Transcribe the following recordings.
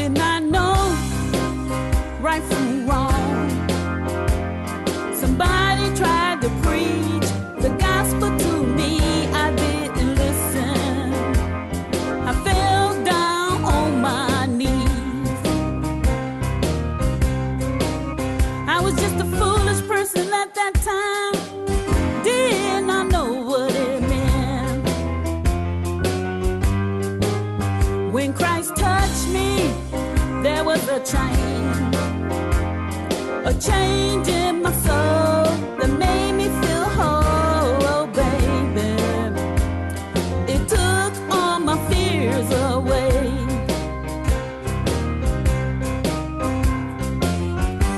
did not know right from wrong. Somebody tried to preach the gospel to me. I didn't listen. I fell down on my knees. I was just a foolish person at that time. Did not know what it meant. When Christ touched me, there was a change in my soul that made me feel whole, oh baby. It took all my fears away.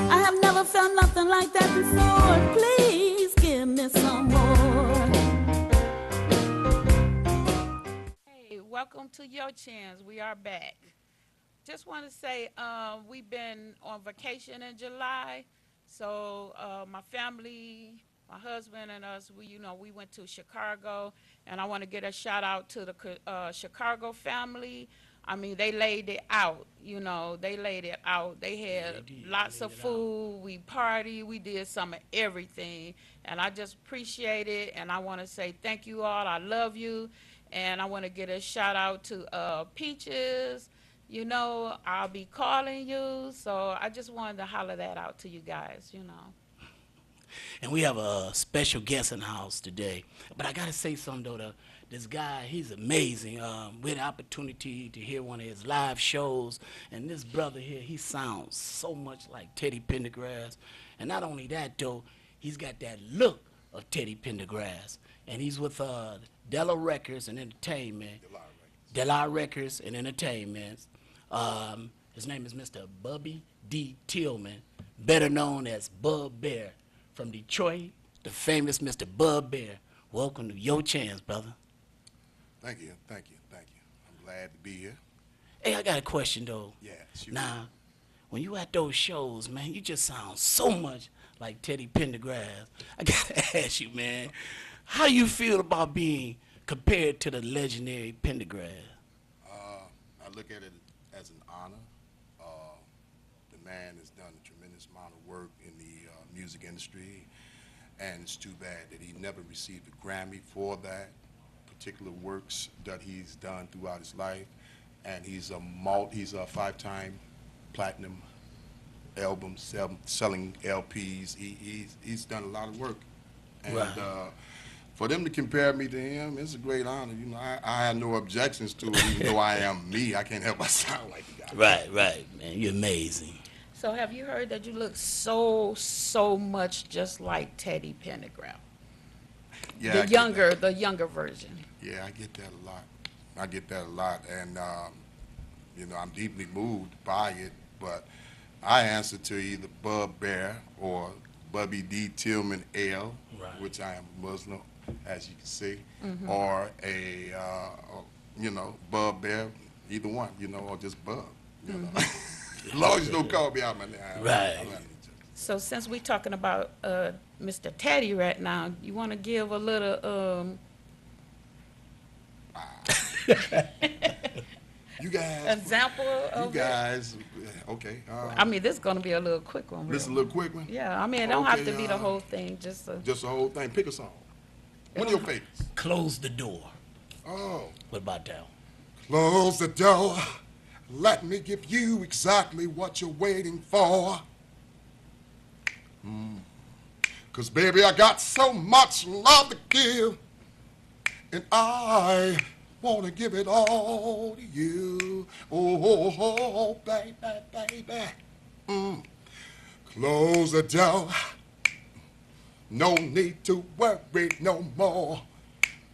I have never felt nothing like that before. Please give me some more. Hey, welcome to Your Chance. We are back. Just want to say we've been on vacation in July, so my family, my husband and us, we went to Chicago, and I want to get a shout out to the Chicago family. I mean, they laid it out, they laid it out. They had lots of food, we partied, we did some of everything, and I just appreciate it, and I want to say thank you all, I love you, and I want to get a shout out to Peaches. I'll be calling you, so I just wanted to holler that out to you guys. And we have a special guest in the house today. But I got to say something, though. This guy, he's amazing. We had the opportunity to hear one of his live shows. And this brother here, he sounds so much like Teddy Pendergrass. And not only that, though, he's got that look of Teddy Pendergrass. And he's with Della Records and Entertainment. Della Records and Entertainment. His name is Mr. Bubby D. Tillman, better known as Bub Bear. From Detroit, the famous Mr. Bub Bear. Welcome to Your Chance, brother. Thank you. I'm glad to be here. Hey, I got a question, though. Yeah, sure. Now, when you at those shows, man, you just sound so much like Teddy Pendergrass. I got to ask you, man, how do you feel about being compared to the legendary Pendergrass? I look at it as an honor. The man has done a tremendous amount of work in the music industry, and it's too bad that he never received a Grammy for that particular works that he's done throughout his life. And he's a 5-time platinum album selling LPs. He's done a lot of work, and Right. For them to compare me to him, it's a great honor. I have no objections to it, even though I am me. I can't help but sound like the guy. Right, man. You're amazing. So have you heard that you look so much just like Teddy Pendergrass? Yeah, The younger version. Yeah, I get that a lot. And, I'm deeply moved by it, but I answer to either Bub Bear or Bubby D. Tillman L., Right. which I am Muslim, as you can see, or a, Bub Bear, either one, or just Bub, As long as you don't call me out my name. Right. So since we're talking about Mr. Teddy right now, you want to give a little You guys. example of You guys. Okay. I mean, this is going to be a little quick one. This is a little quick one. Yeah, I mean, it don't have to Okay, be the whole thing, just Just the whole thing. Pick a song. One of your favorites. Close the door. Oh. What about that? Close the door. Let me give you exactly what you're waiting for. 'Cause baby, I got so much love to give, and I want to give it all to you. Oh, baby, baby. Close the door. No need to worry no more.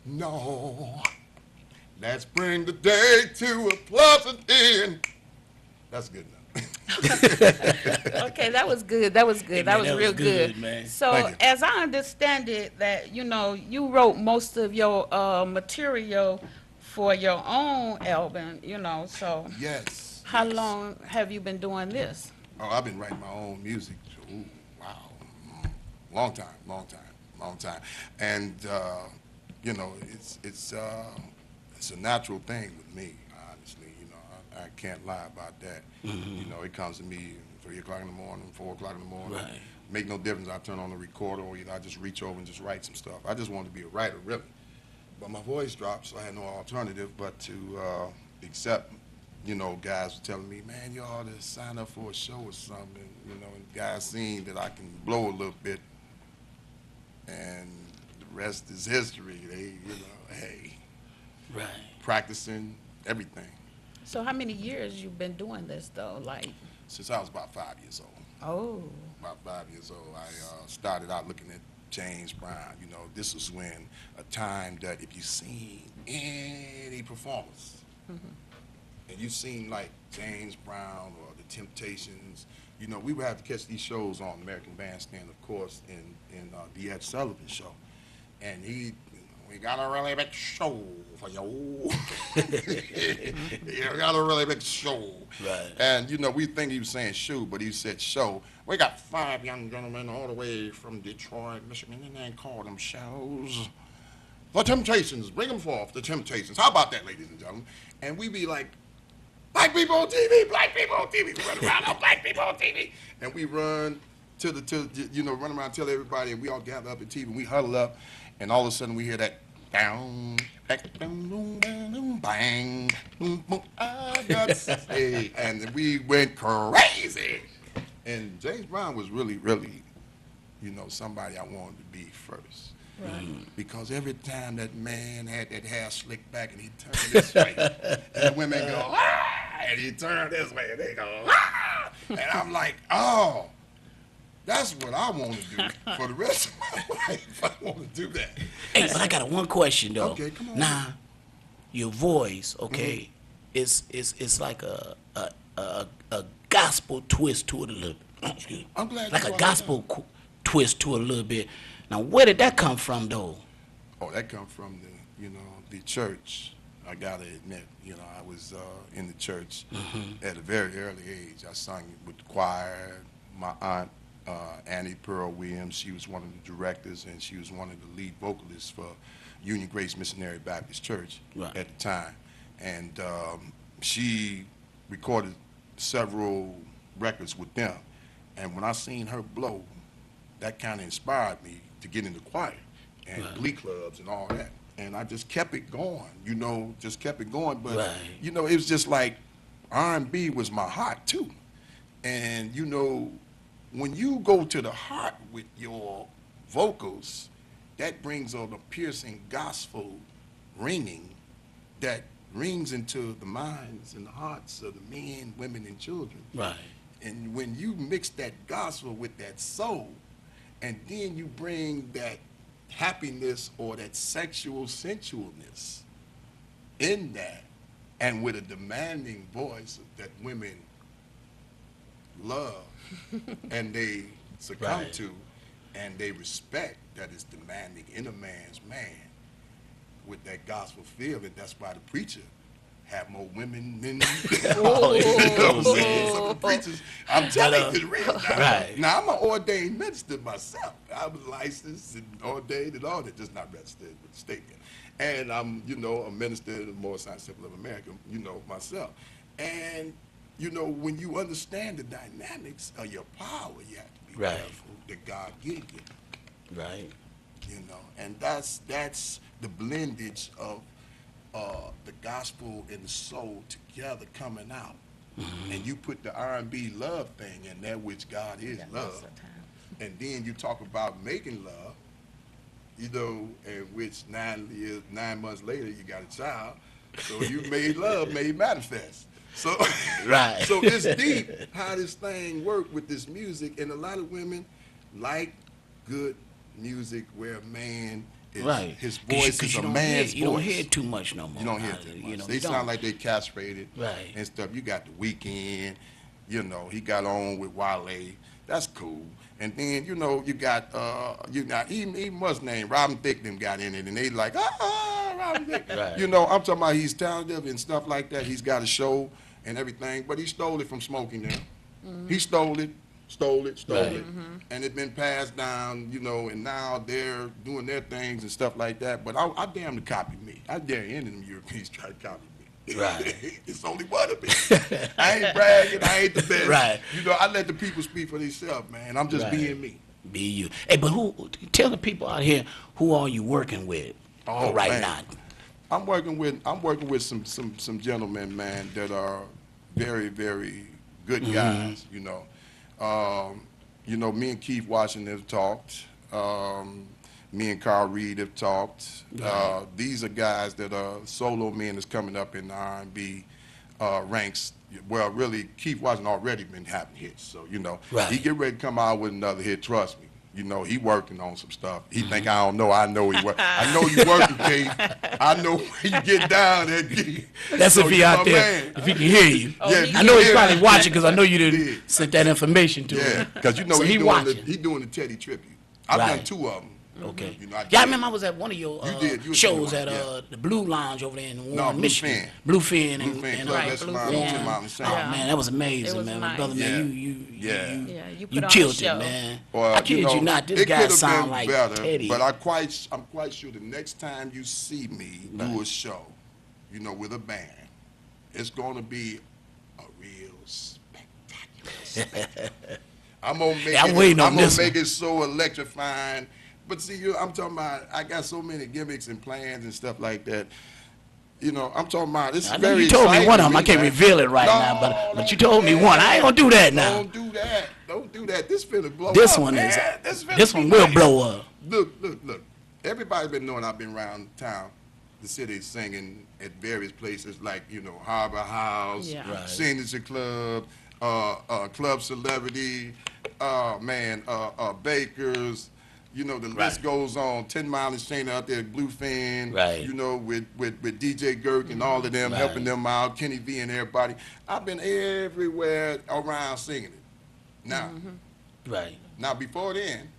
No. Let's bring the day to a pleasant end. That's good enough. Okay, that was good. That was good. Hey, that man, was real good. man. So, Thank you. as I understand it, that you wrote most of your material for your own album. So Yes. how yes. long have you been doing this? Oh, I've been writing my own music. Ooh, wow. Long time. And it's a natural thing with me, honestly. I I can't lie about that. You know, it comes to me 3 o'clock in the morning, 4 o'clock in the morning. Right. Make no difference. I turn on the recorder, or either I just reach over and just write some stuff. I just wanted to be a writer, really. But my voice dropped, so I had no alternative but to accept. You know, guys were telling me, man, you ought to sign up for a show or something. You know, and guys seen that I can blow a little bit, and the rest is history. They, you know, hey, Right. practicing everything So how many years you been doing this though? Like, since I was about 5 years old. oh, About 5 years old, I started out looking at James Brown. You know, this was when a time that if you seen any performance, and you seen like James Brown or the Temptations, you know, we would have to catch these shows on American Bandstand, of course, in the Ed Sullivan Show, and he. You know, we got a really big show for you. We got a really big show. Right. And, you know, we think he was saying shoe, but he said show. We got 5 young gentlemen all the way from Detroit, Michigan, and they call them shows. The Temptations, bring them forth, the Temptations. How about that, ladies and gentlemen? And we be like, black people on TV, black people on TV. We run around on black people on TV. And we run run around and tell everybody, and we all gather up at TV, and we huddle up, and all of a sudden we hear that down, back, down, boom, boom, bang, boom, boom, I got say, and we went crazy. And James Brown was really, really, you know, somebody I wanted to be first. right. Because every time that man had that hair slicked back and he turned this way, and the women go, ah, and he turned this way, and they go, ah, and I'm like, oh, that's what I want to do for the rest of my life. I want to do that. Hey, but I got one question though. Okay, come on. Now, your voice, okay, it's like a gospel twist to it a little bit. Excuse me. I'm glad Like you a brought gospel twist to it a little bit. Now, where did that come from though? Oh, that come from the church. I gotta admit, you know, I was in the church at a very early age. I sung with the choir. My aunt, Annie Pearl Williams, she was one of the directors, and she was one of the lead vocalists for Union Grace Missionary Baptist Church Right. at the time. And she recorded several records with them. And when I seen her blow, that kind of inspired me to get into choir and Right. glee clubs and all that. And I just kept it going, you know, just kept it going. But, Right. you know, it was just like R&B was my heart, too. And, you know, when you go to the heart with your vocals, that brings on a piercing gospel ringing that rings into the minds and the hearts of the men, women, and children. Right. And when you mix that gospel with that soul, and then you bring that happiness or that sexual sensualness in that, and with a demanding voice that women love and they succumb Right. to, and they respect that is demanding in a man's man, with that gospel feeling, that's why the preacher have more women than you know what I'm saying? Some of the preachers, I'm telling you, it's real. Now, Right. now, I'm an ordained minister myself. I was licensed and ordained and all that, just not registered with the state yet. And I'm, you know, a minister in the Moore Science Temple of America, you know, myself. And, you know, when you understand the dynamics of your power, you have to be Right. careful that God gave you. Right. You know, and that's the blendage of the gospel and the soul together coming out. And you put the R&B love thing in there, which God is love. And then you talk about making love, you know, in which 9 months later you got a child. So you made love, made manifest. So, Right. So it's deep how this thing worked with this music, and a lot of women like good music where a man is, Right. his 'Cause voice is you a don't man's hear, You don't voice. hear it too much no more. You don't hear now, too much. You know, They you sound don't. like they castrated Right. and stuff. You got The Weeknd, you know, he got on with Wale. That's cool. And then, you know, you got he must name Robin Thicke them got in it, and they like, Robin Thicke. Right. You know, I'm talking about he's talented and stuff like that. He's got a show and everything, but he stole it from Smokey now. He stole it. Right. And it's been passed down, you know, and now they're doing their things and stuff like that. But I dare them to copy me. I dare any of them Europeans try to copy me. Right. It's only one of me. I ain't bragging. I ain't the best. Right. You know, I let the people speak for themselves, man. I'm just Right. being me. Be you. Hey, but tell the people out here, who are you working with right man. now? I'm working with some gentlemen, man, that are very, very good guys. You know, me and Keith Washington have talked. Me and Carl Reed have talked. Right. These are guys that are solo men that's coming up in the R&B ranks. Well, really, Keith Washington already been having hits, so Right. he get ready to come out with another hit. Trust me. You know, he working on some stuff. He think I don't know. I know he work. I know you working, Keith. I know when you get down there. That's So if he you out my there, man. if he can hear you. Yeah, he I know he's yeah. probably watching because I know you Yeah. didn't sent that information to Yeah, him. because you know So he he watching. doing the Teddy tribute. I've done Right. 2 of them. Okay. You know, I Yeah, I did. remember I was at one of your You did. You was shows in at one, yeah. the Blue Lounge over there in Warren, No, Blue Michigan. Fin. Bluefin Bluefin and Club, Right, that's Bluefin. my Warren. Tim Mountain Oh Yeah. man, that was amazing, It was man. nice. Brother, Yeah. man, you Yeah. Yeah, you put you on a killed it, show. man. Well, I kid you know, not. This it guy could have sound been like better, Teddy. but I'm quite sure the next time you see me do a show, with a band, it's gonna be a real spectacular. I'm gonna make I'm waiting on I'm gonna this make one. it so electrifying. But see, I'm talking about. I got so many gimmicks and plans and stuff like that. I'm talking about. This is I know very you told me exciting one of to them. I me, can't man. reveal it right No, now, but don't you told me do one. I ain't gonna do that now. Don't do that. Don't do that. This finna blow This up, one man. is. finna This be one will nice. blow up. Look. Everybody been knowing I've been around town, the city, singing at various places like Harbor House, Yeah. Right. Signature Club, Club Celebrity, Bakers. The list Right. goes on. 10 Mile and Shana out there at Bluefin. Right. With DJ Girk and all of them, Right. helping them out, Kenny V and everybody. I've been everywhere around singing it. Now, Right. now before then,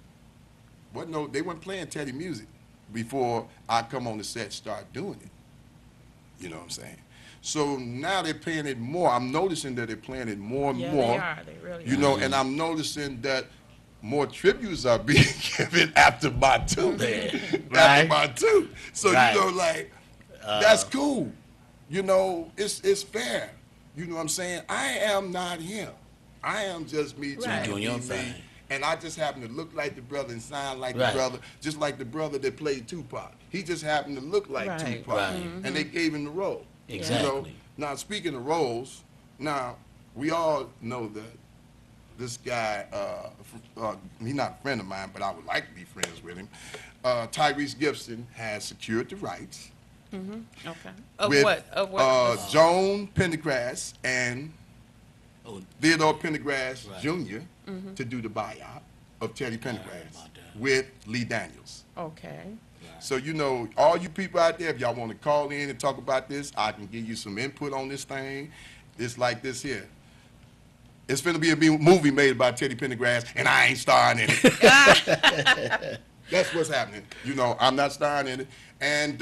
they weren't playing Teddy music before I come on the set and start doing it. You know what I'm saying? So now they're playing it more. I'm noticing that they're playing it more and Yeah, more. they are. They really are. And I'm noticing that more tributes are being given after my two. Right. After my two. So Right. that's cool. It's fair. You know what I'm saying? I am not him. I am just me trying to Doing be your me. thing. And I just happen to look like the brother and sound like Right. the brother, just like the brother that played Tupac. He just happened to look like Right. Tupac. Right. And they gave him the role. Exactly. Now, speaking of roles, now, we all know that this guy, he's not a friend of mine, but I would like to be friends with him. Tyrese Gibson has secured the rights Okay. Of with what? Of what? Joan Pendergrass and Oh, Theodore Pendergrass Right. Jr. to do the buyout of Teddy Pendergrass about that. with Lee Daniels. Okay. So, all you people out there, if y'all want to call in and talk about this, I can give you some input on this thing. It's like this here. It's finna be a movie made about Teddy Pendergrass, and I ain't starring in it. That's what's happening. I'm not starring in it. And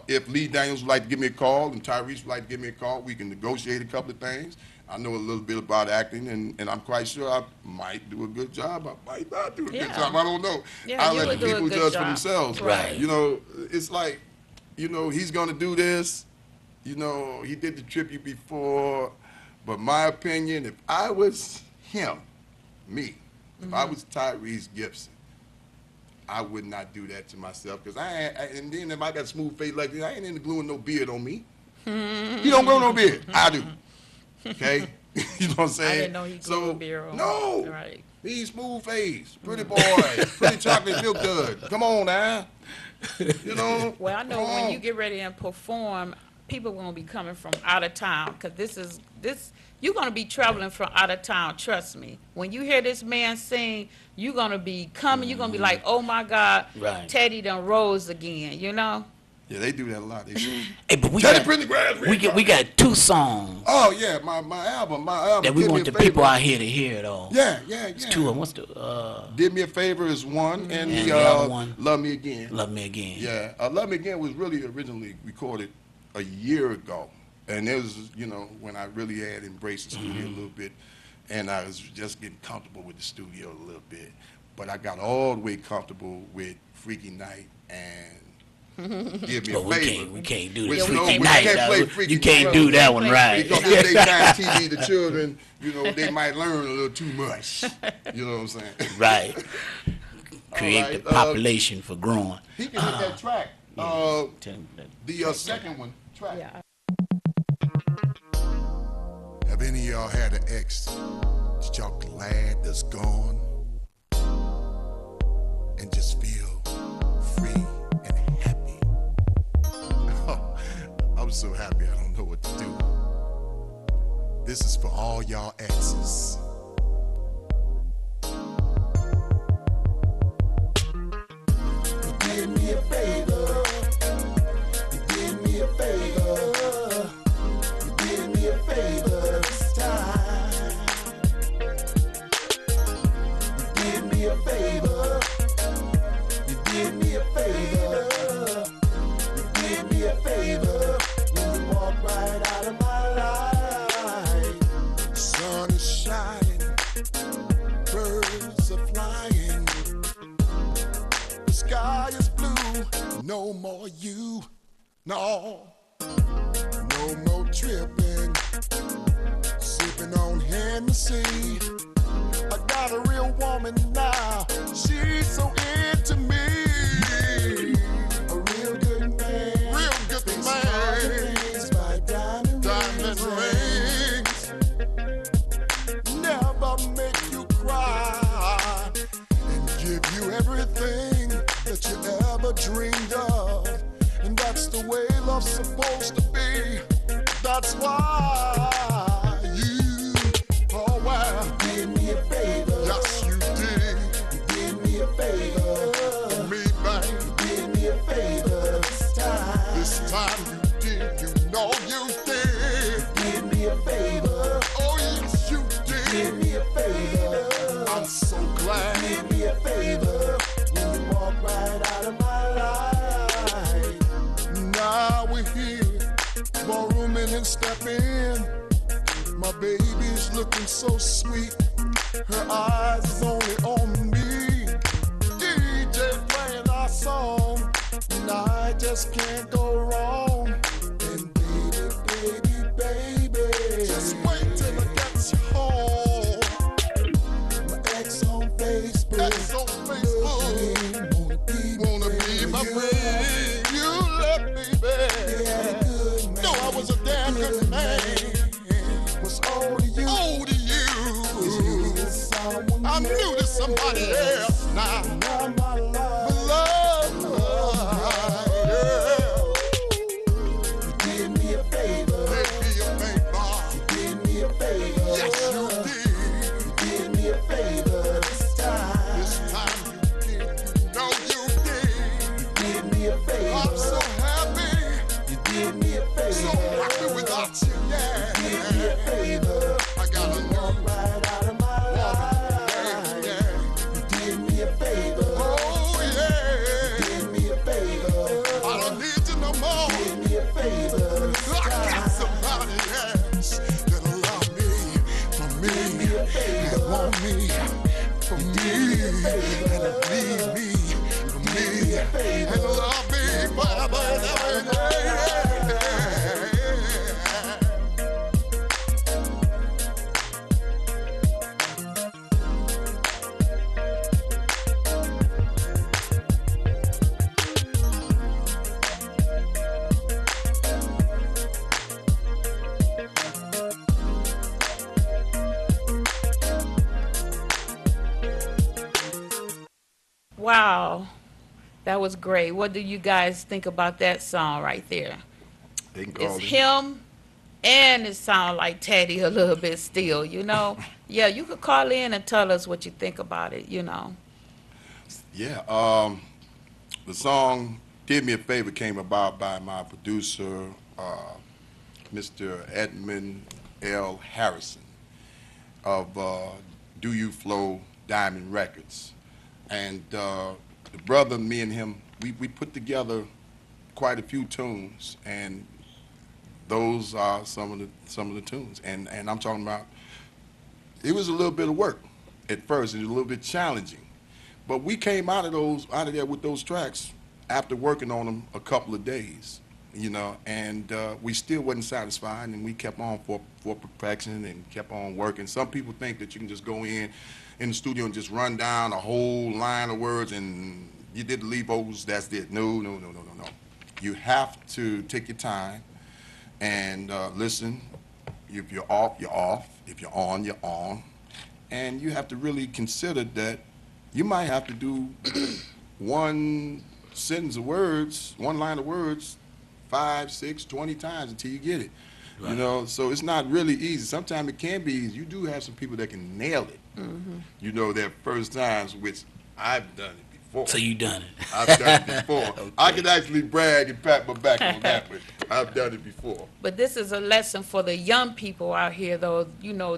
if Lee Daniels would like to give me a call and Tyrese would like to give me a call, we can negotiate a couple of things. I know a little bit about acting, and I'm quite sure I might do a good job. I might not do a good Yeah. job. I don't know. Yeah, I'll you let would the do a people good judge for job. themselves. Right. It's like, he's going to do this. He did the tribute before. But my opinion, if I was him, if I was Tyrese Gibson, I would not do that to myself. Because and then if I got a smooth face like this, I ain't into gluing no beard on me. He don't grow no beard. I do. Okay? You know what I'm saying? I didn't know he grew a beard on. No. Right. He's smooth face, pretty boy, pretty chocolate milk dud. Come on now. Well, I know come when on. you get ready and perform, people gonna be coming from out of town because you're gonna be traveling from out of town. Trust me. When you hear this man sing, you're gonna be coming. You're gonna be like, oh my God, Right. Teddy done rose again. Yeah, they do that a lot. They say, Hey, but we Teddy got, Pendergrass. we got 2 songs Oh yeah, my album. that we Did Me want a the Favor. people out here to hear it all. Yeah. It's 2 of them. What's the Did Me a Favor is one, and And the the other one? Love Me Again. Love Me Again? Yeah, Love Me Again was really originally recorded a year ago. And it was, when I really had embraced the studio a little bit, and I was just getting comfortable with the studio a little bit. But I got all the way comfortable with Freaky Night and Give me Oh, a we favor. can't do Which this no, freaky we night. can't play dog. freaky You can't night. do that one right. Because if daytime TV, the children, you know, they might learn a little too much. You know what I'm saying? Right. Create right, the population for growing. He can hit that track. Tell him that. The second one, track. Yeah. Have any of y'all had an ex that y'all glad that's gone and just feel free and happy? Oh, I'm so happy I don't know what to do. This is for all y'all exes. Give me a favor. Give me a favor. Give me a favor this time. You give me a favor. You give me a favor. You give me a favor when you walk right out of my life. Sun is shining, birds are flying. The sky is blue, no more you, no. No more tripping, sipping on Hennessy. I got a real woman now, she's so into me. A real good man, by diamond rings. Never make you cry, and give you everything that you ever dreamed of. And that's the way love's supposed to be. That's why you, oh wow, give me a favor. Yes, you did. Give me a favor. For me, babe. Give me a favor this time. This time you did. You know you did. Give me a favor. Oh yes, you did. Give me a favor. I'm so glad. Give me a favor when you walk right out of my life. Now we're here, ballroom and step in. My baby's looking so sweet. Her eyes is only on me. DJ playing our song, and I just can't go wrong. And baby, just wait till I get you home. My ex on Facebook, wanna be my friend. You left me, babe. No, I was a damn good man. Was old to you. I'm new to somebody else now. My love, yeah. Give me a favor. Give me a favor. Yes, you did. Give me a favor this time. This time you did. You know you did. Give me a favor. I'm so happy. You give me a favor. So happy without you, yeah. Give me a favor. I got a new right out of my life. Yeah. You give me a favor. Oh yeah. Give me a favor. I don't need you no more. Give me a favor. I got somebody else that'll love me for me and want me for me and need me for me and love me forever and ever and ever. Wow, that was great. What do you guys think about that song right there? They can call It's it. him, and it sounds like Teddy a little bit still, you know? Yeah, you could call in and tell us what you think about it, you know? Yeah, the song "Did Me a Favor" came about by my producer, Mr. Edmund L. Harrison of Do You Flow Diamond Records. And the brother, me and him, we put together quite a few tunes, and those are some of the tunes. And I'm talking about, it was a little bit of work at first. It was a little bit challenging, but we came out of there with those tracks after working on them a couple of days, and we still wasn't satisfied, and we kept on for perfection and kept on working. Some people think that you can just go in the studio and just run down a whole line of words and you did the lead vocals, that's it. No, no, no, no, no, no. You have to take your time and listen. If you're off, you're off. If you're on, you're on. And you have to really consider that you might have to do one sentence of words, one line of words, 5, 6, 20 times until you get it. Right. So it's not really easy. Sometimes it can be easy. You do have some people that can nail it. Their first times, which I've done it before. So you done it. I've done it before. Okay. I can actually brag and pat my back on that, but I've done it before. But this is a lesson for the young people out here, though,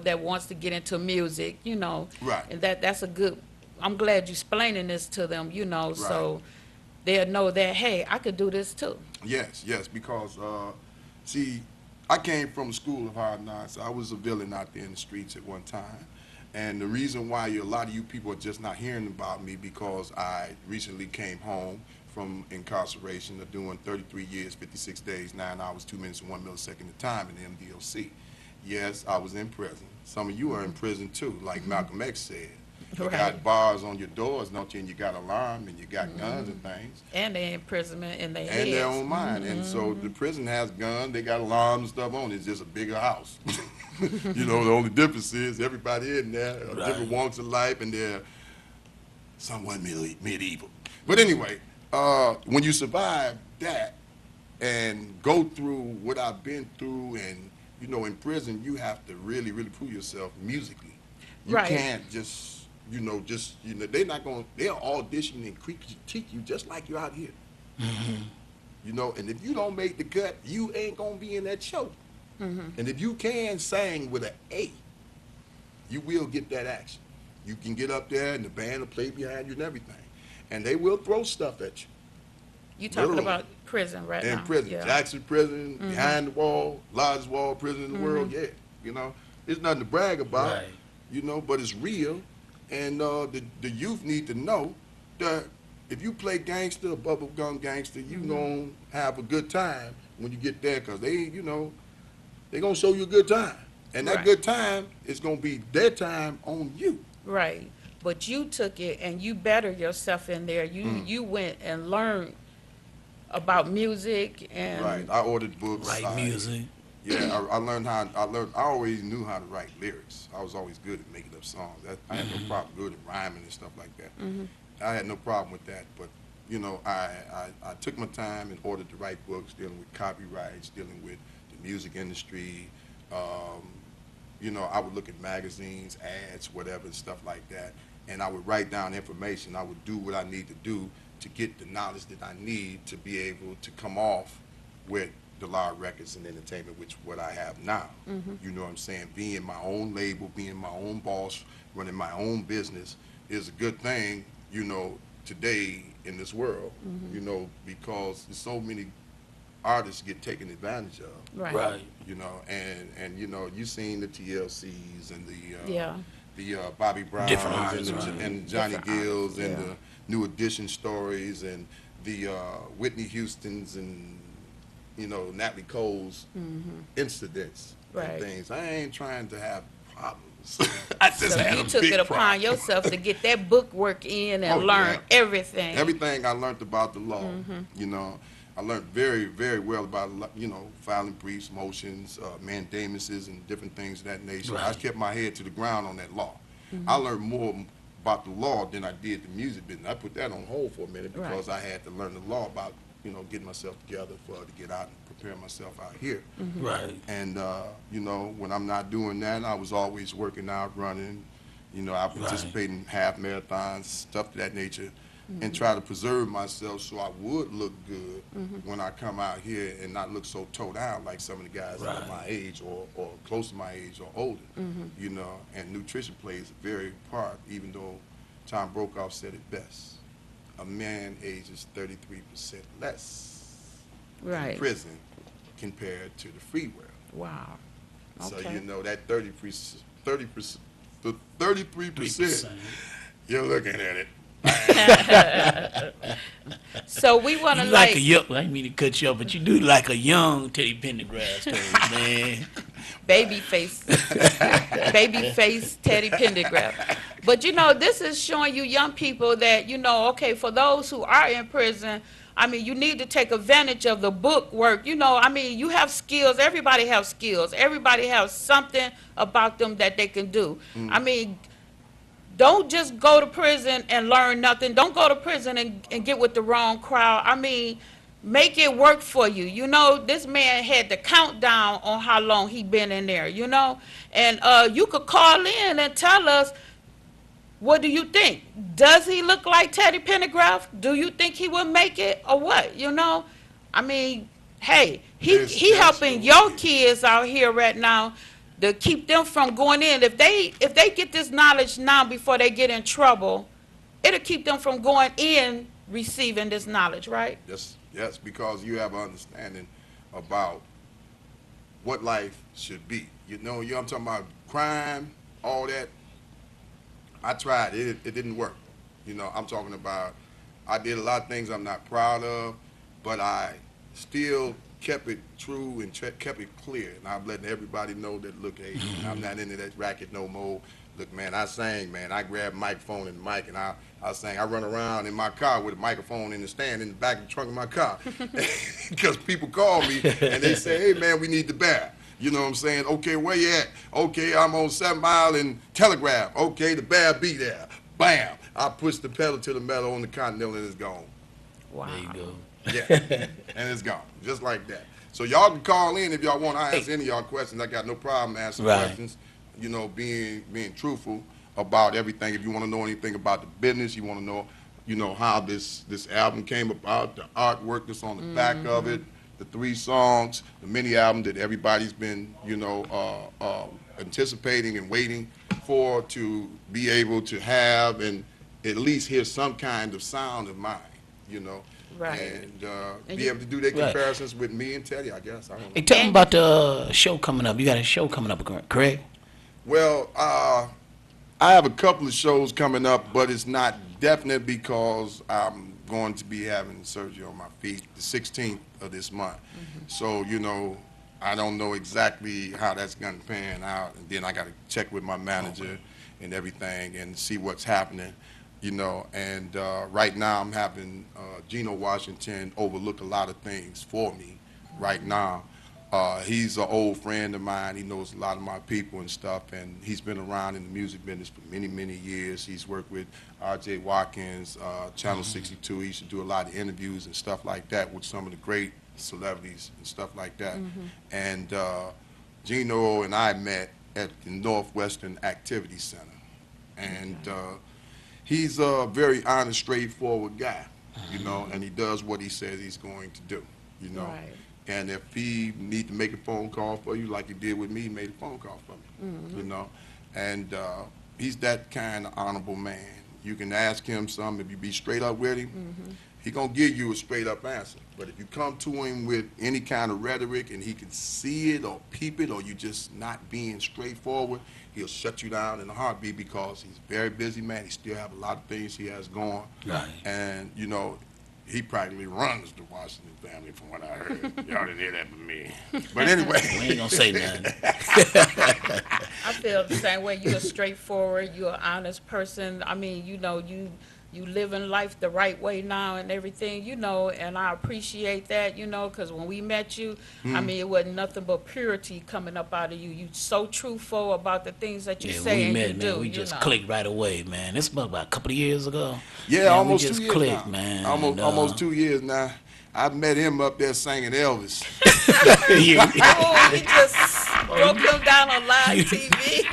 that wants to get into music, Right. And that's a good, I'm glad you're explaining this to them, so they'll know that, hey, I could do this too. Yes, because, see, I came from a school of hard knocks. I was a villain out there in the streets at one time. And the reason why a lot of you people are just not hearing about me because I recently came home from incarceration of doing 33 years, 56 days, 9 hours, 2 minutes, and 1 millisecond of time in the MDOC. Yes, I was in prison. Some of you are in prison too, like Malcolm X said. You Right. got bars on your doors, don't you? And you got alarm and you got guns and things. And their imprisonment in their And heads. their own mind. And so the prison has guns, they got alarms and stuff on it. It's just a bigger house. The only difference is everybody in there are different walks of life and they're somewhat medieval. But anyway, when you survive that and go through what I've been through and, in prison, you have to really, really prove yourself musically. You Right. can't just, they'll audition and critique you just like you're out here. And if you don't make the cut, you ain't gonna be in that show. And if you can sing with an A, you will get that action. You can get up there and the band will play behind you and everything. And they will throw stuff at you. You talking Literally. about prison right now? In prison, Yeah. Jackson Prison, behind the wall, largest wall prison in the world, yeah. It's nothing to brag about, Right. but it's real. And the youth need to know that if you play gangster, bubblegum gangster, you gonna have a good time when you get there, because they gonna show you a good time. And that Right. good time is gonna be their time on you. Right. But you took it and you bettered yourself in there. You went and learned about music and Right. I ordered books. Write I- music. Yeah, I learned I always knew how to write lyrics. I was always good at making up songs. I had no problem good at rhyming and stuff like that. I had no problem with that, but I took my time in order to write books dealing with copyrights, dealing with the music industry. I would look at magazines, ads, whatever, and stuff like that, and I would write down information. I would do what I need to do to get the knowledge that I need to be able to come off with the Law Records and Entertainment, which what I have now. You know what I'm saying? Being my own label, being my own boss, running my own business is a good thing, today in this world, because there's so many artists get taken advantage of. right. Right. And you seen the TLCs and Yeah. the Bobby Browns Different and, artists, the, right. and Johnny Different Gills artists, and yeah. the New Edition stories and the Whitney Houston's and Natalie Cole's incidents Right. and things. I ain't trying to have problems. I just So had you a took big it upon problem. yourself to get that book work in and Oh, learn yeah. everything. Everything I learned about the law, I learned very, very well about, filing briefs, motions, mandamuses, and different things of that nature. I Right. kept my head to the ground on that law. I learned more about the law than I did the music business. I put that on hold for a minute because I had to learn the law about, getting myself together to get out and prepare myself out here. Right. And, when I'm not doing that, I was always working out, running. I participate in half marathons, stuff of that nature, and try to preserve myself so I would look good when I come out here and not look so toe down like some of the guys that are my age or close to my age or older. And nutrition plays a very part, even though Tom Brokaw said it best. A man ages 33% less Right. in prison compared to the free world. Wow. So Okay. that 30%, the 33%, 3%. you're looking at it. So we want to You like a young, I didn't mean to cut you off, but you do like a young Teddy Pendergrass, Toad, man. baby face Teddy Pendergrass. But you know, this is showing you young people that, you know, okay, for those who are in prison, I mean, you need to take advantage of the book work. You know, I mean, you have skills. Everybody has skills. Everybody has something about them that they can do. I mean, don't just go to prison and learn nothing. Don't go to prison and get with the wrong crowd. I mean, make it work for you. You know, this man had the countdown on how long he been in there, you know. And you could call in and tell us, what do you think? Does he look like Teddy Pendergrass? Do you think he will make it or what? You know, I mean, hey, he helping your kids out here right now to keep them from going in. If they get this knowledge now before they get in trouble, it'll keep them from going in receiving this knowledge, right? Yes, because you have an understanding about what life should be. You know, I'm talking about crime, all that. I tried it. It didn't work. You know, I'm talking about I did a lot of things I'm not proud of, but I still kept it true and kept it clear. And I'm letting everybody know that, look, hey, I'm not into that racket no more. Look, man, I sang, man. I grabbed a microphone and mic, and I sang. I run around in my car with a microphone in the stand in the back of the trunk of my car. Because people call me, and they say, hey, man, we need the bear. You know what I'm saying? Okay, where you at? Okay, I'm on 7 Mile and Telegraph. Okay, the bear be there. Bam! I push the pedal to the metal on the Continental and it's gone. Wow. There you go. Yeah, and it's gone, just like that. So y'all can call in if y'all want. I answer any of y'all questions. I got no problem answering questions. You know, being truthful about everything. If you want to know anything about the business, you want to know, you know, how this album came about, the artwork that's on the back of it, the 3 songs, the mini album that everybody's been, you know, anticipating and waiting for to be able to have and at least hear some kind of sound of mine, you know. Right. And be able to do their comparisons with me and Teddy, I guess. I don't know. Hey, tell me about the show coming up. You got a show coming up, correct? Well, I have a couple of shows coming up, but it's not definite because I'm going to be having surgery on my feet the 16th of this month. So, you know, I don't know exactly how that's going to pan out. And then I got to check with my manager and everything and see what's happening, you know. And right now I'm having Geno Washington overlook a lot of things for me right now. He's an old friend of mine. He knows a lot of my people and stuff, and he's been around in the music business for many, many years. He's worked with R.J. Watkins, Channel 62. He used to do a lot of interviews and stuff like that with some of the great celebrities and stuff like that. And Geno and I met at the Northwestern Activity Center. And he's a very honest, straightforward guy, you know, and he does what he says he's going to do, you know. Right. And if he need to make a phone call for you like he did with me, he made a phone call for me, you know. And he's that kind of honorable man. You can ask him something. If you be straight up with him, he going to give you a straight up answer. But if you come to him with any kind of rhetoric and he can see it or peep it or you just not being straightforward, he'll shut you down in a heartbeat because he's a very busy man. He still have a lot of things he has going. Right. And, you know, he practically runs the Washington family from what I heard. Y'all didn't hear that from me. But anyway. We ain't gonna say nothing. I feel the same way. You're straightforward. You're an honest person. I mean, you know, you living life the right way now and everything, you know, and I appreciate that, you know, because when we met you, I mean, it wasn't nothing but purity coming up out of you. You so truthful about the things that you say and you do. We just clicked right away, man. This was about a couple of years ago. Yeah, man, almost we just 2 years clicked, now. man. Almost 2 years now. I met him up there singing Elvis. Oh, he just broke him down on live TV.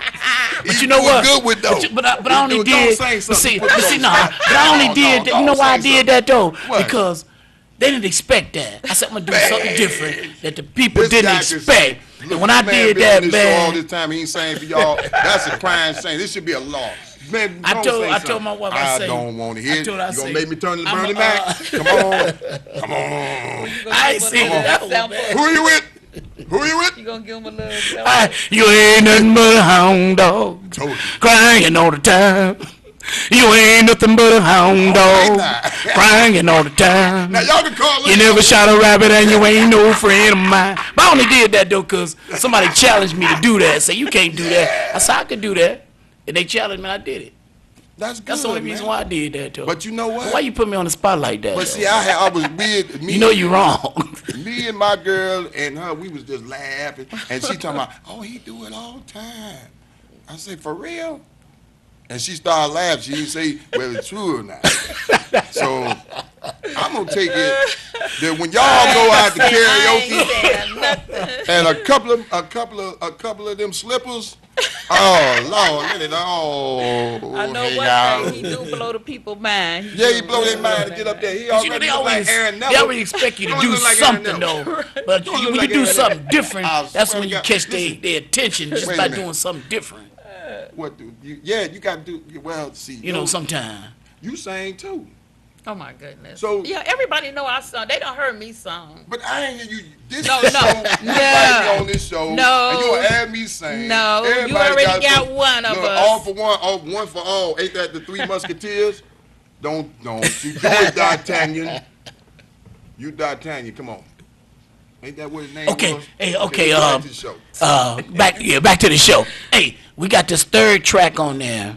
But you know what? Good with though. But I only did. But see, but I only did that. You know why I did that though? What? Because they didn't expect that. I said I'm gonna do something different that the people This didn't guy can expect. sing. And when I did been that, on this show all man, this time, he ain't saying for y'all. That's a crime saying. This should be a law. Man, I don't told- say I told something. my wife, I I say- don't want to I hear it. told her, I You gonna say, make me turn to I'm Bernie a- Mac? Come on, come on. I ain't seen that one, man. Who you with? Who you with? You gonna give him a little You ain't nothing but a hound dog, Told you. crying all the time. You ain't nothing but a hound dog, crying all the time. Now y'all can call You never shot a rabbit and you ain't no friend of mine. But I only did that though because somebody challenged me to do that. Say you can't do that. I said I could do that. And they challenged me, I did it. That's good. That's the only reason why I did that though. But you know what? Why you put me on the spot like that? But though? see, I was weird. You know you wrong. Me and my girl and her, we was just laughing, and she talking about, oh, he do it all the time. I say, for real? And she started laughing. She didn't say whether it's true or not. So I'm gonna take it that when y'all go out to karaoke and a couple of them slippers. Oh Lord, let it all. I know hang one out. thing, he do blow the people mind. Yeah, he blow their mind to get up there. He You know, already they look like always, Aaron they Neville. always expect you to Don't do look like Aaron something Neville. though. But Don't look when like you do Aaron something Neville. different, I that's swear when to you God. catch Listen. their attention just Wait a by minute. doing something different. What do you? Yeah, you got to do. Well, see, You know, sometime. you sang too. Oh my goodness. So- yeah, everybody know I sung. They don't heard me sung. But I ain't hear you. This No, show, no, you invite me on this show. No. And you gonna have me sing. No, you Everybody already got some- one of look, us. All for one, one for all. Ain't that the Three Musketeers? Don't you do it, D'Artagnan. You D'Artagnan, come on. Ain't that what his name Okay, was? hey, okay, back to the show. back to the show. Hey, we got this third track on there.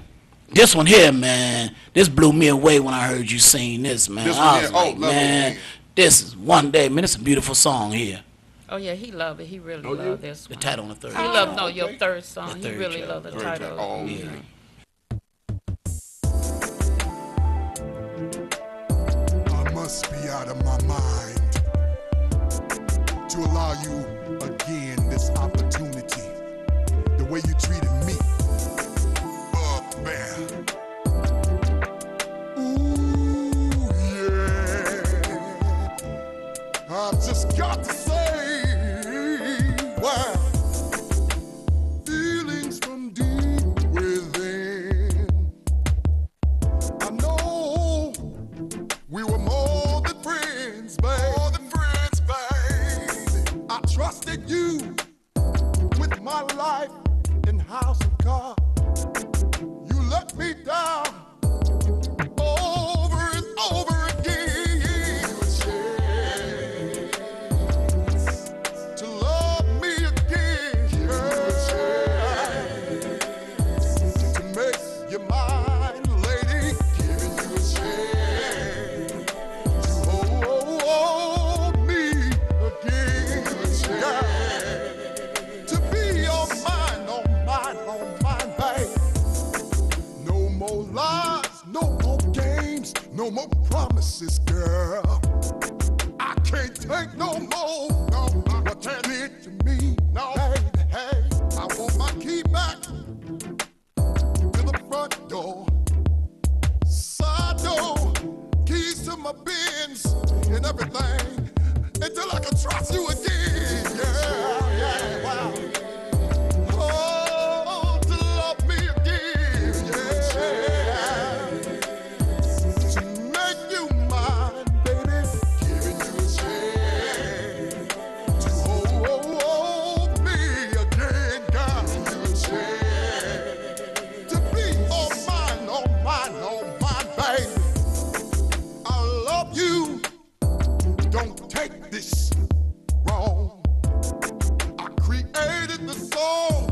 This one here, man, this blew me away when I heard you sing this, man. This one I here? was Oh, like, Love man, Again. this is One Day, man. It's a beautiful song here. Oh yeah, he loved it. He really Oh, you? loved this The one. title on the third. He loved your okay. third song. The He third really track. loved the Third title. track. Oh, Yeah. I must be out of my mind to allow you again this opportunity. The way you treated me, man. Ooh, yeah. I've just got to say, wow. Feelings from deep within. I know we were more than friends, babe. More than friends, babe. I trusted you with my life and house and car. You let me down over and over again. To love me again. To make you mine, lady. Giving you a chance to hold me again. To be on mine, babe. No more lies, no more games, no more promises, girl. I can't take no more. No, what you did to me. No, hey, I want my key back to the front door, side door, keys to my Benz and everything until I can trust you again. Yeah, wow. Oh, to love me again. Yeah. To make you mine, baby. Giving you a chance to hold me again, God. Giving you a chance to be all mine, baby. I love you. Don't take this wrong. I created the song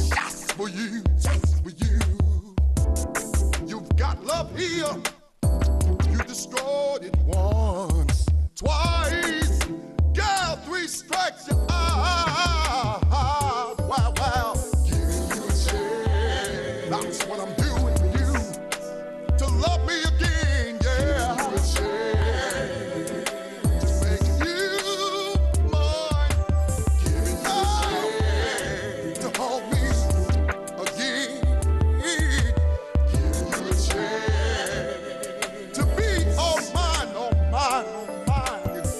just for you, just for you. You've got love here. You destroyed it once, twice. Girl, 3 strikes you're out. Wow. Giving you a chance. That's what I'm doing for you. To love me again, yeah. Give you a chance. To make you mine. Giving you a chance. To hold me again. Giving you a chance. To be all mine again.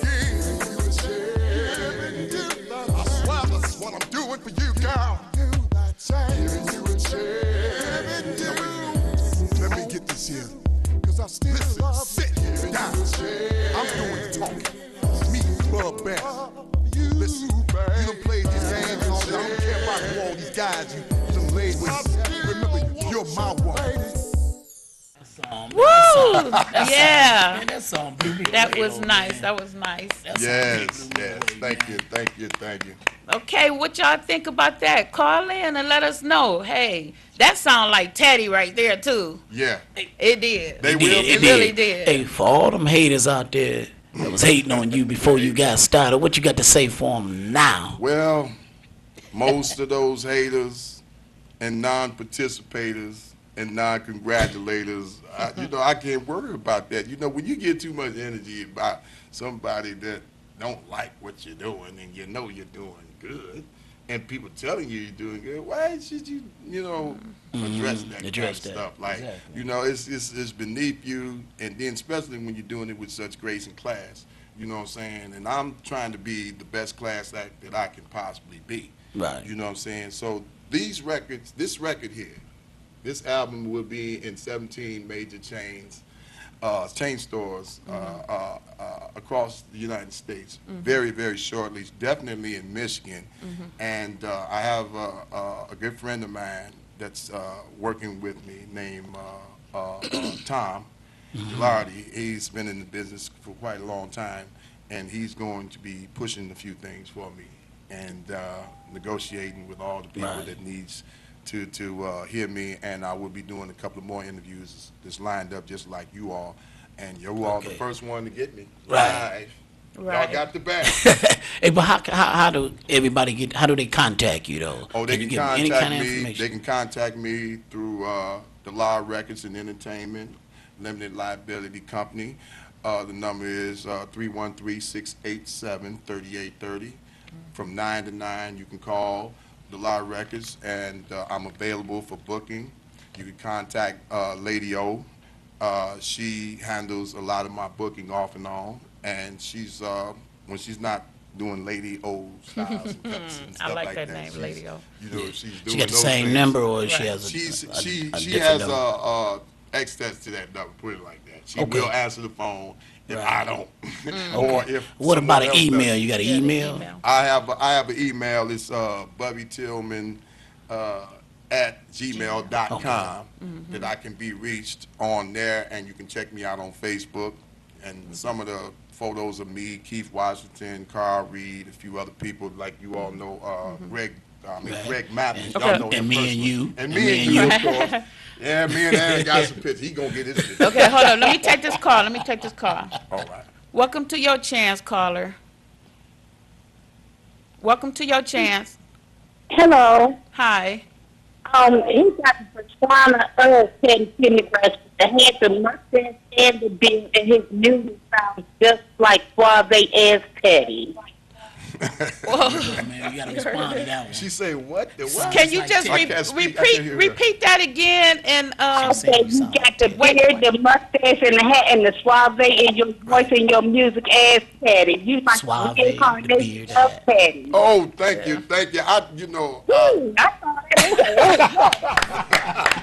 Giving you a chance. I swear that's what I'm doing for you, girl. Giving you a chance. Let me get this here. Cause I still love sit down. I'm doing the talking. It's me, Bub Bass. Listen, you done played these games all day. I don't care about who all these guys you done laid with. Remember, you're my woman. Woo! Yeah. Man, that song blew me That away, was old nice. man. That was nice. That song Yes, blew me yes. away, Thank man. you, thank you, thank you. Okay, what y'all think about that? Call in and let us know. Hey, that sound like Teddy right there too. Yeah. It did. They It will did, be. It really did. Hey, for all them haters out there that was hating on you before you got started, what you got to say for them now? Well, most of those haters and non-participators and non-congratulators, I can't worry about that. When you get too much energy about somebody that don't like what you're doing and you know you're doing good, and people telling you you're doing good, why should you, address that Address kind of that. stuff? Like, Exactly. it's beneath you, and then especially when you're doing it with such grace and class. You know what I'm saying? And I'm trying to be the best class act that I can possibly be. Right. You know what I'm saying? So this record here, this album will be in 17 major chain stores across the United States very, very shortly, definitely in Michigan. And I have a good friend of mine that's working with me named Tom Gilardi. He's been in the business for quite a long time, and he's going to be pushing a few things for me and negotiating with all the people Right. that needs to hear me. And I will be doing a couple of more interviews that's lined up just like you all. And you all the Okay. first one to get me. Right. Right. Y'all got the bag. Hey, but how do everybody get? How do they contact you though? Oh, they can you give them any contact kind of me. information? They can contact me through the Law Records and Entertainment Limited Liability Company. The number is 313-687-3830. From 9 to 9, you can call the Law Records, and I'm available for booking. You can contact Lady O. She handles a lot of my booking off and on, and she's when she's not doing Lady O styles and cuts and stuff I like like that that. name, she's- Lady O. She's doing She got the those same things. number, or she Right. has She a she different has number? access to that number. Put it like that. She Okay. will answer the phone if Right. I don't, or if What about someone an else email? does. You got an Yeah, the email? I have an email. It's Bubby Tillman at gmail.com that I can be reached on there, and you can check me out on Facebook. And some of the photos of me, Keith Washington, Carl Reed, a few other people like you all know, Greg Mathis. Okay. Y'all know him And me and personally. you. And me and you, of course. Yeah, me and Aaron got some pictures. He gonna get his picture. Okay, hold on. Let me take this call. All right. Welcome to your chance, caller. Welcome to your chance. Hello. Hi. He got the persona of Teddy Pendergrass that had the mustache and the beard, and his music sounds just like Suave as Teddy. Oh, man, you got to respond to that one. She say what? The what? Can you like just Teddy. I can't speak. I can't hear her. repeat that again? And She Okay, you you sound got like the Teddy. beard, the mustache, and the hat, and the Suave in your voice and your music as Teddy. You like Suave, the the incarnation beard, the of hat. Teddy. Oh, thank you. Ooh, I thought it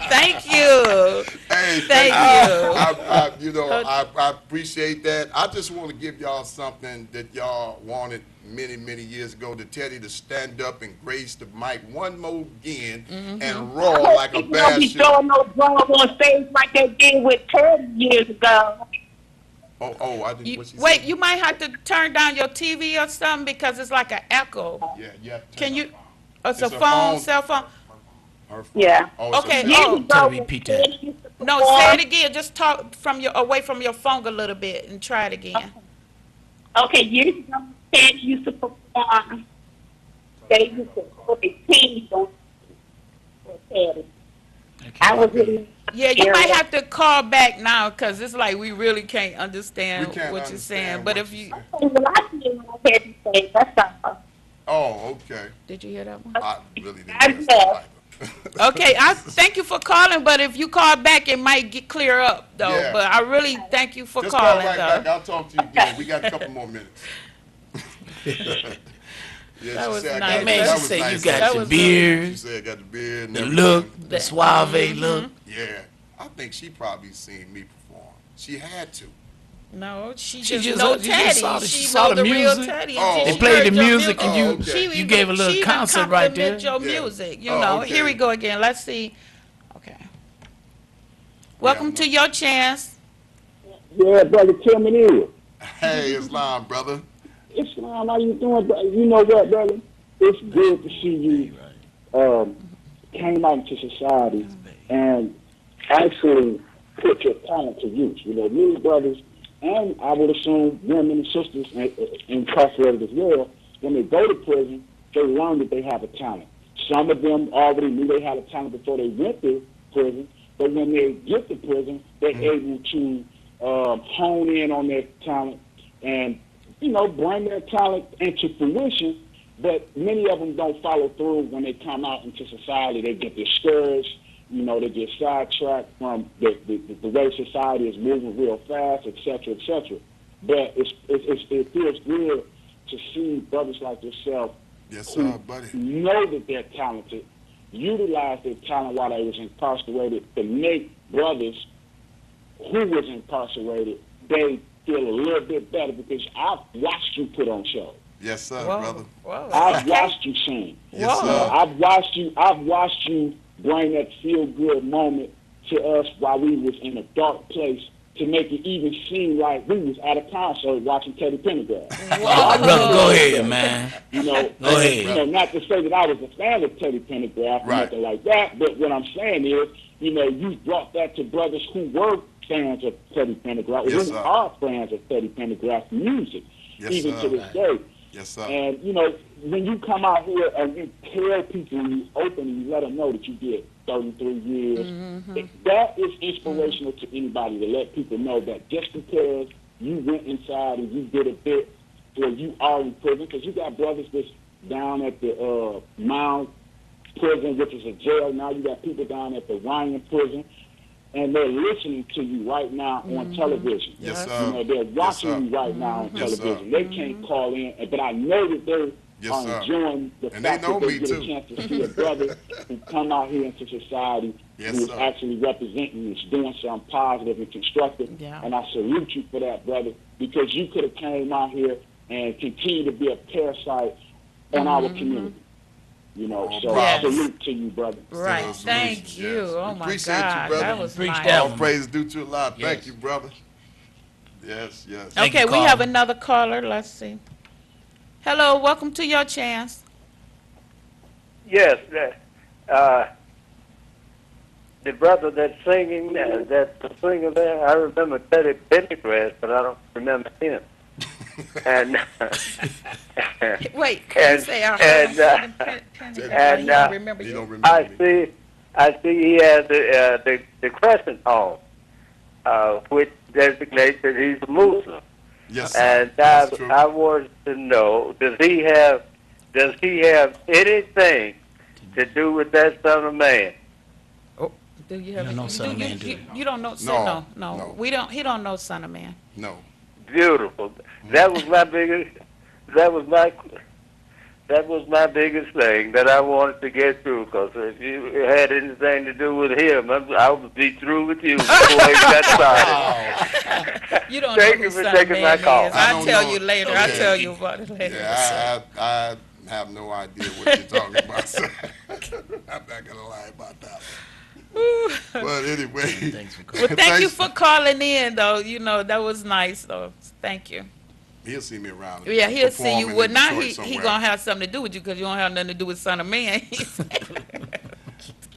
thank you. Hey, Thank you. I appreciate that. I just want to give y'all something that y'all wanted many, many years ago, to Teddy to stand up and grace the mic one more again and roar like a Don't bad be shit. throwing no drums on stage like they did with Teddy years ago. I didn't. What she Wait, say? you might have to turn down your TV or something because it's like an echo. Yeah, you have to Can turn you? it on. It's a It's a phone, phone. cell phone. Her phone. Yeah. Oh, it's a Okay, cell oh. phone. Tell her to repeat that. No, say it again. Just talk from your away from your phone a little bit and try it again. Okay, years ago, Teddy used to perform. They used to put the team on for Teddy. I was in Yeah, you area. might have to call back now because it's like we really can't understand We can't what you're saying. understand But what if you're you saying. Well, I did what I had to say. That's all. Oh, okay. did you hear that one? I really didn't. I hear that. Okay, I thank you for calling, but if you call back, it might get clear up though. Yeah. But I really thank you for Just call calling right though. back. I'll talk to you again. We got a couple more minutes. Yeah, That she was said I nice. got- Man, that she was said nice. you got That the was She beard, said I got the beard and the everything. look, the suave look. Yeah, I think she probably seen me perform. She had to. No, she She just just- know you just Teddy. saw the- She she saw know the the real music. Teddy. Oh, and They she played the heard your music and Oh, you okay. She you even- gave a little she even concert right there. complimented your Yeah. music, you Oh, know. okay. Here we go again. Let's see. Okay. Welcome to your chance. Yeah, brother, tell me this. Hey, Islam, brother. Islam, how you doing, brother? You know what, brother? It's good to see you came out into society and actually put your talent to use. You know, many brothers, and I would assume women and sisters incarcerated as well, when they go to prison, they learn that they have a talent. Some of them already knew they had a talent before they went to prison, but when they get to prison, they're able to hone in on their talent and, you know, bring their talent into fruition. But many of them don't follow through when they come out into society. They get discouraged. You know, they get sidetracked from the way society is moving real fast, et cetera, et cetera. But it feels good to see brothers like yourself Yes, who sir, buddy. know that they're talented, utilize their talent while they was incarcerated to make brothers who was incarcerated, they feel a little bit better because I've watched you put on shows. Yes, sir, Whoa. brother. Whoa. I've watched you sing. Yes, Whoa. sir. I've watched you bring that feel good moment to us while we was in a dark place to make it even seem like we was at a concert watching Teddy Pendergrass. Brother, go ahead, man. You know, Go ahead. you know, not to say that I was a fan of Teddy Pendergrass or Right. nothing like that, but what I'm saying is, you know, you brought that to brothers who were fans of Teddy Pendergrass, Yes, who sir. are fans of Teddy Pendergrass music, Yes, even sir. to this day. Yes, sir. And, you know, when you come out here and you tell people, and you open and you let them know that you did 33 years, that is inspirational to anybody to let people know that just because you went inside and you did a bit or you are in prison, because you got brothers that's down at the Mound prison, which is a jail now. You got people down at the Ryan prison, and they're listening to you right now on television. Yes, You sir. know, they're watching Yes, sir. you right now on Yes, sir. television. They can't call in, but I know that they Yes, are sir. enjoying the And they fact know that they me, get too. a chance to see a brother who come out here into society Yes, who is sir. actually representing, is doing something positive and constructive. Yeah. And I salute you for that, brother, because you could have came out here and continued to be a parasite on our community. You know, so Yes. salute to you, brother. Right. Solutions, Thank yes. you. Oh, my Appreciate you, God. brother. That was Preach nice. that All one. praise due to Allah. Thank Yes. you, brother. Yes, yes. Thank Okay, you, we have caller. another caller. Let's see. Hello, welcome to your chance. Yes, the brother that's singing, that's the singer there, I remember Teddy Pendergrass, but I don't remember him. And Wait, can you And- say I heard and, him singing Penny? and, He don't remember You you. don't remember I me. see he has the crescent on, which designates that he's a Muslim. Yes, sir. And That's true. I wanted to know, does he have anything to do with that son of man? Do you have don't know Son of Man, do you? You don't know? No, No. no. We don't. He don't know Son of Man. No. Beautiful. That was my biggest. That was my biggest thing that I wanted to get through. Because if you had anything to do with him, I would be through with you before he got started. You don't Thank know you who for Son taking of my Man call. is. I I'll don't tell know. you later. Okay. I'll tell you about it later. Yeah, I have no idea what you're talking about, sir. I'm not going to lie about that. But anyway. Thanks for calling. Well, thank you Thanks. for calling in, though. You know, that was nice, though. Thank you. He'll see me around. Yeah, he'll see you. performing Well, in now Detroit he somewhere. gonna have something to do with you because you don't have nothing to do with Son of Man.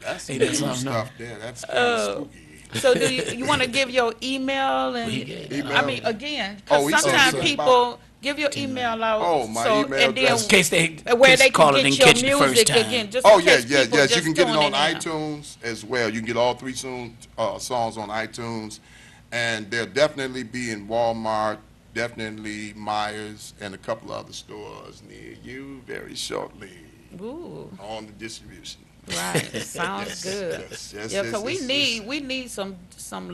That's Ain't that some something, stuff there. That's kind Oh. of spooky. So do you want to give your email and We get Email. I mean again Oh, because he said sometimes something people give your email out. Oh, my so, email and then address. In case they where they call can it and get catch your it the first music time. again. Just Oh, in yeah, case yeah, people yes. You just can get it tuning on in. iTunes as well. You can get all three songs on iTunes. And they'll definitely be in Walmart, definitely Myers, and a couple other stores near you very shortly Ooh, on the distribution. right. Sounds Yes, good. yes, yes, Yeah, yes, because yes, we need some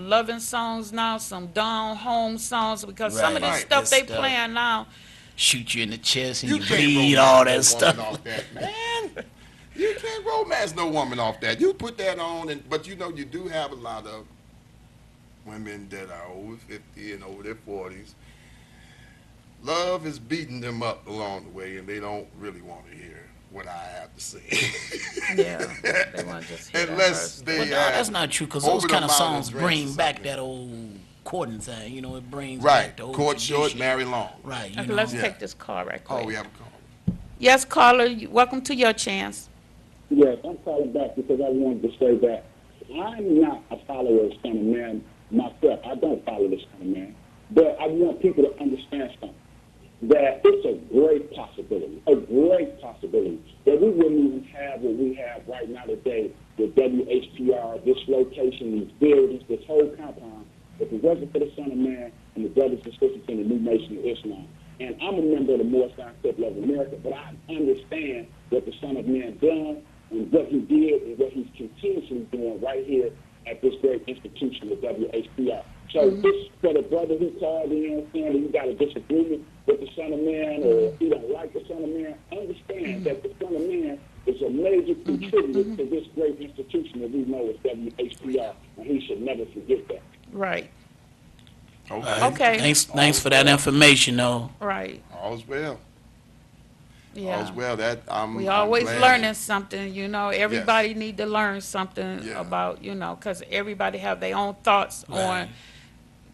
loving songs now, some down home songs because some of Right. this Right, stuff this they stuff. playing now. shoot you in the chest and You you, can't bleed, romance all no that woman stuff. off that, man. You can't romance no woman off that. You put that on, but you know you do have a lot of women that are over 50 and over their 40s. Love is beating them up along the way, and they don't really want to hear what I have to say. Yeah, they want to just hit Unless her. they Well, no, that's not true, because over those the kind of mountain songs dress bring or back something. that old courting thing. You know, it brings Right, back the old court short, tradition. marry long. Right, you Okay, know. let's Yeah. take this call right quick. Oh, we have a call. Yes, caller, welcome to your chance. Yes, I'm calling back because I wanted to say that I'm not a follower of Son of Man myself. I don't follow the Son of Man. But I want people to understand something. That it's a great possibility that we wouldn't even have what we have right now today with WHPR, this location, these buildings, this whole compound, if it wasn't for the Son of Man and the brothers and sisters in the new Nation of Islam. And I'm a member of the Moore Science Temple of America, but I understand what the Son of Man done and what he did and what he's continuously doing right here at this great institution, the WHPR. So this for the brother who called in saying that you got a disagreement with the Son of Man or you don't like the Son of Man, understand that the Son of Man is a major contributor to this great institution that we know as WHPR, and he should never forget that. Right, Okay. Okay. Thanks for that information, though. right, All's well. yeah. All's well. That I'm. We I'm always glad. learning something, you know. Everybody need to learn something Yeah. about, you know, because everybody have their own thoughts on Right.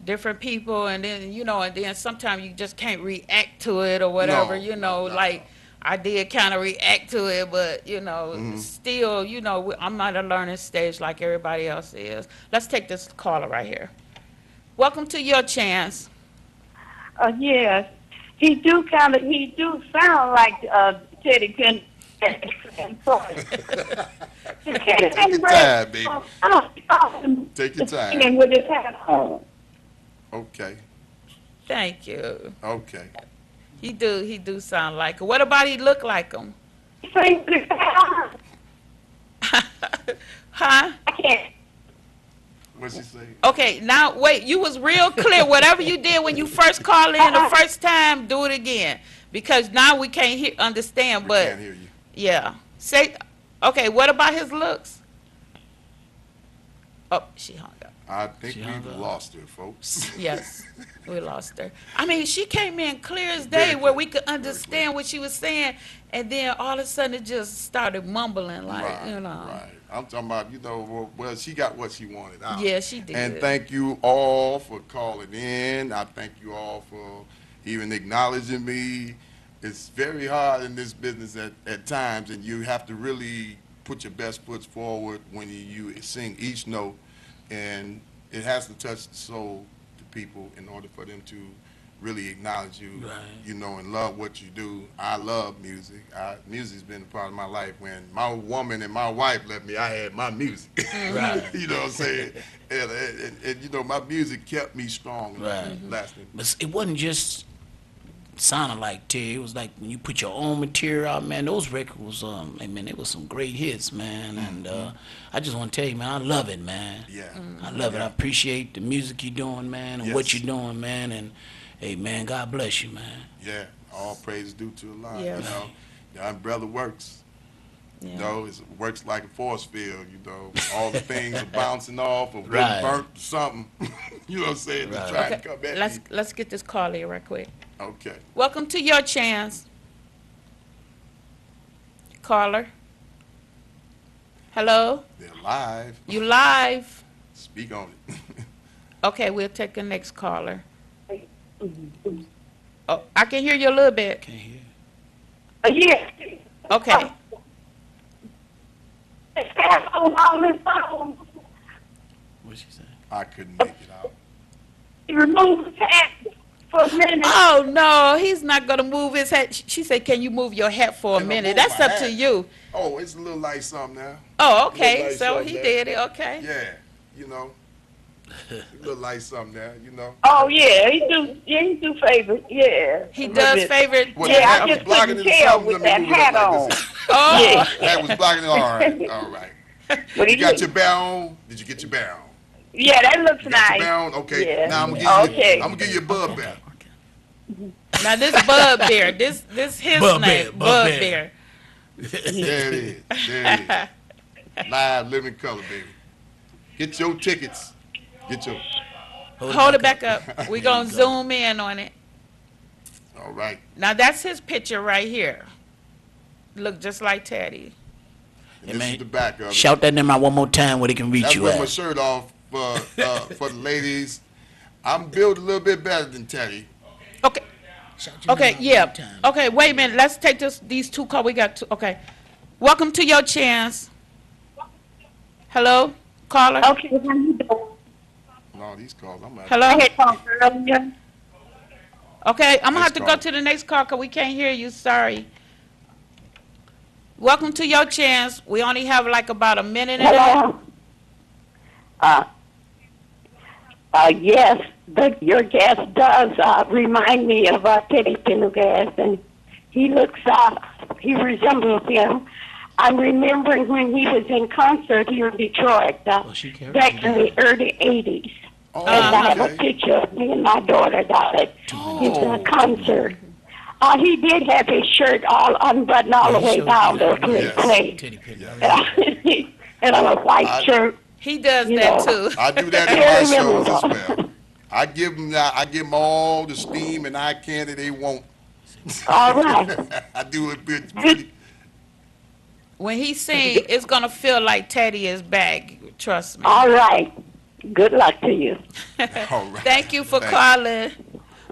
different people, and then, you know, and then sometimes you just can't react to it or whatever, No, you know, no. like I did kind of react to it, but, you know, Mm-hmm. still, you know, I'm not at a learning stage like everybody else is. Let's take this caller right here. Welcome to your chance. Yes, he do sound like Teddy Penn. Take your time, baby. Take your time. And with his hat on. Okay. Thank you. Okay. He do sound like him. What about he look like him? Huh? I can't. What's she say? Okay, now wait, you was real clear. Whatever you did when you first called in the first time, do it again. Because now we can't understand, We but can't hear you. yeah. Say, okay, what about his looks? Oh, she hung up. I think She hung we've up. lost her, folks. Yes, we lost her. I mean, she came in clear as Very day where clear, we could very understand what she was saying, and then all of a sudden it just started mumbling like, Right, you know. right. I'm talking about, you know, well, she got what she wanted out. Yeah, she did. And thank you all for calling in. I thank you all for even acknowledging me. It's very hard in this business at times, and you have to really put your best foot forward when you sing each note, and it has to touch the soul to people in order for them to really acknowledge you, Right. you know, and love what you do. I love music. Music's been a part of my life. When my woman and my wife left me, I had my music. Right. You know what I'm saying? And, you know, my music kept me strong and Right. lasting. But it wasn't just sounding like Terry. It was like when you put your own material out, man. Those records, I mean, it was some great hits, man. And I just want to tell you, man, I love it, man. Yeah. I love it. I appreciate the music you're doing, man, and what Yes. you're doing, man. And hey, man, God bless you, man. Yeah. All praise due to Allah. Yeah. You know, the umbrella works. Yeah. You know, it works like a force field. You know, all the things are bouncing off or getting Right. burnt or something. You know what I'm saying? Just Right. trying to Okay, come at let's me. let's get this call here right quick. Okay. Welcome to your chance. Caller. Hello? They're live. You live? Speak on it. Okay, we'll take the next caller. Oh, I can hear you a little bit. Can't hear. Yeah. Okay. What'd she say? I couldn't make it out. He removed his hat for a minute. Oh no, he's not gonna move his hat. She said, "Can you move your hat for a Can I minute?" move That's my up to hat? you. Oh, it's a little like something now. Oh, okay. like So something he there. did it. Okay. Yeah, you know. A little like something now, you know. Oh yeah, he do favors. Yeah. He A little does bit. favorite. What, Yeah, the I hat was just blocking couldn't it or tell something? with Let me that move it up hat like on. this. Oh, Yeah. That was blocking it. All right, all right. But You he got look- your bell on? Did you get your bell on? Yeah, that looks You got nice. your bell on? Okay. Yeah. Now I'm gonna give Okay. you. I'm gonna give you a bub back. now this Bud Bear. This his Bud name. Bear, Bud Bud Bear. Bear. There it is. There it is. Live, living color, baby. Get your tickets. Get your. Hold it back up. We There gonna you go. zoom in on it. All right. Now that's his picture right here. Look just like Teddy. And This man. is the back of it. Shout that name out one more time where they can reach That's you with my at. shirt off for the ladies. I'm built a little bit better than Teddy. Okay. Okay, yeah. Okay, wait a minute. Let's take these two calls. We got two. Okay. Welcome to your chance. Hello, caller. Okay, how you doing? No, these calls, I'm at. Hello. I had talked earlier. Okay, I'm gonna have Next to go call. to the next call because we can't hear you. Sorry. Welcome to your chance. We only have like about a minute and a half. Hello. Yes, but your guest does remind me of Teddy Pendergrass, and he resembles him. I'm remembering when he was in concert here in Detroit she carried back you in the early 80s. Oh, And I have a okay. picture of me and my daughter down at his concert. He did have his shirt all unbuttoned all the way down there to his Yes. plate. Teddy Penny. And on a white shirt. He does You that know. too. I do that in my shows as well. I give them all the steam and eye candy they want. All right. I do it pretty. When he sing, it's gonna feel like Teddy is back. Trust me. All right. Good luck to you. All right. Thank you for Thank calling.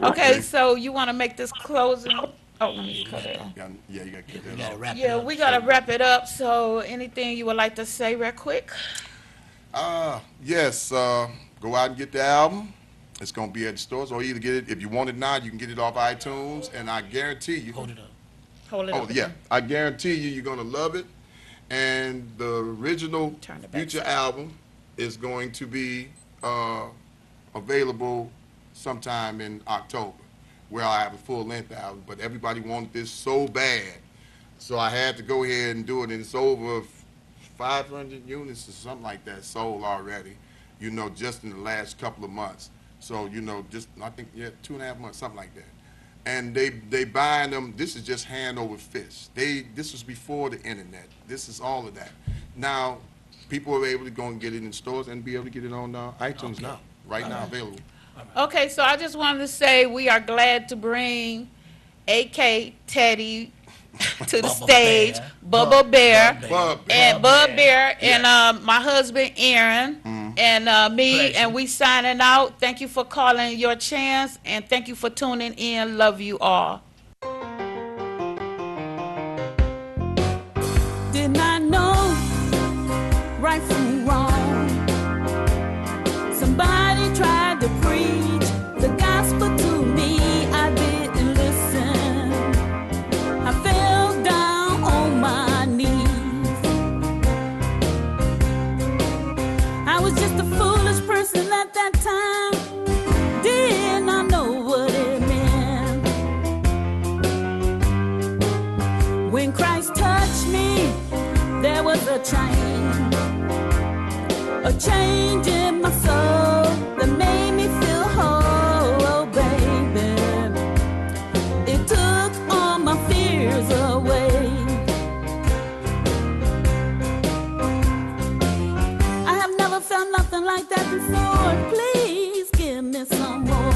Okay, Okay. so you want to make this closing? Oh, let me cut it off. Yeah, you got to get We that gotta off. wrap it Yeah, up. we gotta wrap it up. So, anything you would like to say, real quick? Yes, go out and get the album. It's going to be at the stores, or either get it, if you want it now, you can get it off iTunes, and I guarantee you. Hold it up. Hold it Oh, up. yeah. I guarantee you're going to love it. And the original Turn the back Future side. album is going to be available sometime in October, where I have a full-length album. But everybody wanted this so bad, so I had to go ahead and do it. And it's over 500 units or something like that sold already, just in the last couple of months. So, just, I think, 2.5 months, something like that. And they buying them. This is just hand over fist. This was before the internet. This is all of that. Now, people are able to go and get it in stores and be able to get it on iTunes now. Right now, available. Okay, so I just wanted to say we are glad to bring AK Teddy to the Bubba stage, Bear. Bubba Bear, Bub, and Bub Bear, and my husband Aaron, Mm-hmm. and me, Pleasure. and we signing out. Thank you for calling your chance, and thank you for tuning in. Love you all. Did not know right from wrong. Somebody tried to preach the gospel to me. I didn't listen. I fell down on my knees. I was just a foolish person at that time. Did not know what it meant. When Christ touched me, there was a change in my soul that made me feel whole, oh baby. It took all my fears away. I have never felt nothing like that before. Please give me some more.